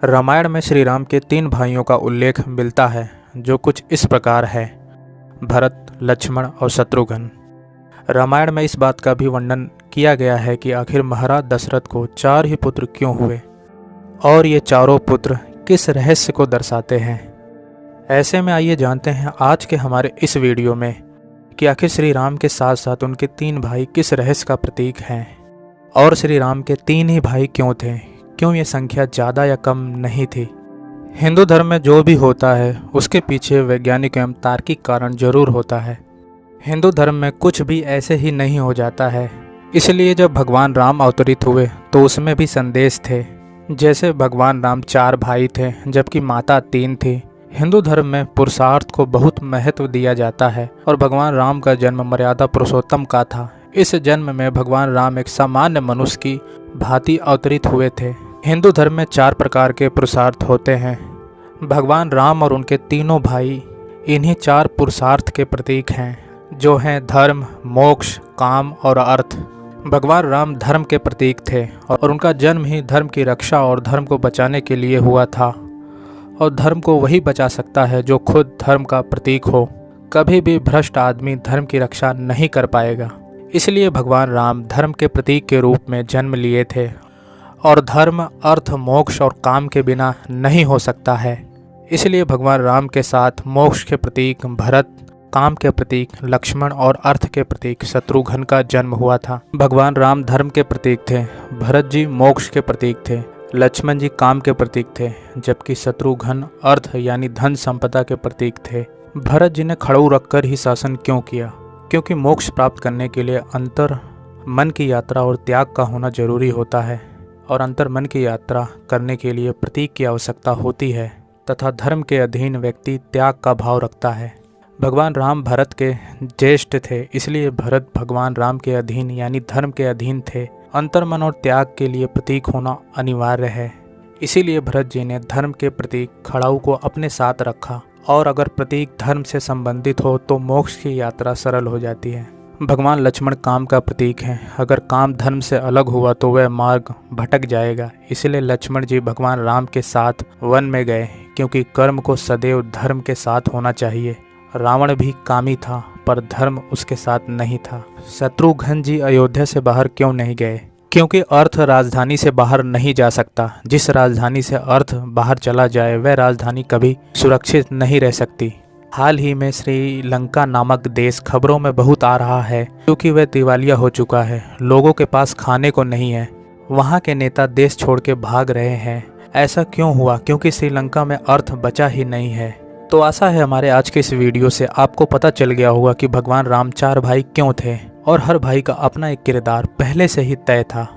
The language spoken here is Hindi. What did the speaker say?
रामायण में श्री राम के 3 भाइयों का उल्लेख मिलता है, जो कुछ इस प्रकार है: भरत, लक्ष्मण और शत्रुघ्न। रामायण में इस बात का भी वर्णन किया गया है कि आखिर महाराज दशरथ को 4 ही पुत्र क्यों हुए और ये चारों पुत्र किस रहस्य को दर्शाते हैं। ऐसे में आइए जानते हैं आज के हमारे इस वीडियो में कि आखिर श्री राम के साथ साथ उनके 3 भाई किस रहस्य का प्रतीक हैं और श्री राम के 3 ही भाई क्यों थे, क्यों ये संख्या ज़्यादा या कम नहीं थी। हिंदू धर्म में जो भी होता है उसके पीछे वैज्ञानिक एवं तार्किक कारण जरूर होता है। हिंदू धर्म में कुछ भी ऐसे ही नहीं हो जाता है, इसलिए जब भगवान राम अवतरित हुए तो उसमें भी संदेश थे। जैसे भगवान राम 4 भाई थे जबकि माता 3 थी। हिंदू धर्म में पुरुषार्थ को बहुत महत्व दिया जाता है और भगवान राम का जन्म मर्यादा पुरुषोत्तम का था। इस जन्म में भगवान राम एक सामान्य मनुष्य की भांति अवतरित हुए थे। हिंदू धर्म में 4 प्रकार के पुरुषार्थ होते हैं। भगवान राम और उनके तीनों भाई इन्हीं 4 पुरुषार्थ के प्रतीक हैं, जो हैं धर्म, मोक्ष, काम और अर्थ। भगवान राम धर्म के प्रतीक थे और उनका जन्म ही धर्म की रक्षा और धर्म को बचाने के लिए हुआ था। और धर्म को वही बचा सकता है जो खुद धर्म का प्रतीक हो। कभी भी भ्रष्ट आदमी धर्म की रक्षा नहीं कर पाएगा। इसलिए भगवान राम धर्म के प्रतीक के रूप में जन्म लिए थे और धर्म, अर्थ, मोक्ष और काम के बिना नहीं हो सकता है। इसलिए भगवान राम के साथ मोक्ष के प्रतीक भरत, काम के प्रतीक लक्ष्मण और अर्थ के प्रतीक शत्रुघ्न का जन्म हुआ था। भगवान राम धर्म के प्रतीक थे, भरत जी मोक्ष के प्रतीक थे, लक्ष्मण जी काम के प्रतीक थे, जबकि शत्रुघ्न अर्थ यानी धन संपदा के प्रतीक थे। भरत जी ने खड़ाऊ रखकर ही शासन क्यों किया? क्योंकि मोक्ष प्राप्त करने के लिए अंतर मन की यात्रा और त्याग का होना जरूरी होता है और अंतर मन की यात्रा करने के लिए प्रतीक की आवश्यकता होती है तथा धर्म के अधीन व्यक्ति त्याग का भाव रखता है। भगवान राम भरत के ज्येष्ठ थे, इसलिए भरत भगवान राम के अधीन यानी धर्म के अधीन थे। अंतर मन और त्याग के लिए प्रतीक होना अनिवार्य है। इसीलिए भरत जी ने धर्म के प्रतीक खड़ाऊ को अपने साथ रखा और अगर प्रतीक धर्म से संबंधित हो तो मोक्ष की यात्रा सरल हो जाती है। भगवान लक्ष्मण काम का प्रतीक हैं। अगर काम धर्म से अलग हुआ तो वह मार्ग भटक जाएगा। इसलिए लक्ष्मण जी भगवान राम के साथ वन में गए, क्योंकि कर्म को सदैव धर्म के साथ होना चाहिए। रावण भी कामी था पर धर्म उसके साथ नहीं था। शत्रुघ्न जी अयोध्या से बाहर क्यों नहीं गए? क्योंकि अर्थ राजधानी से बाहर नहीं जा सकता। जिस राजधानी से अर्थ बाहर चला जाए वह राजधानी कभी सुरक्षित नहीं रह सकती। हाल ही में श्रीलंका नामक देश खबरों में बहुत आ रहा है, क्योंकि वह दिवालिया हो चुका है। लोगों के पास खाने को नहीं है। वहाँ के नेता देश छोड़ के भाग रहे हैं। ऐसा क्यों हुआ? क्योंकि श्रीलंका में अर्थ बचा ही नहीं है। तो आशा है हमारे आज के इस वीडियो से आपको पता चल गया होगा कि भगवान राम 4 भाई क्यों थे और हर भाई का अपना एक किरदार पहले से ही तय था।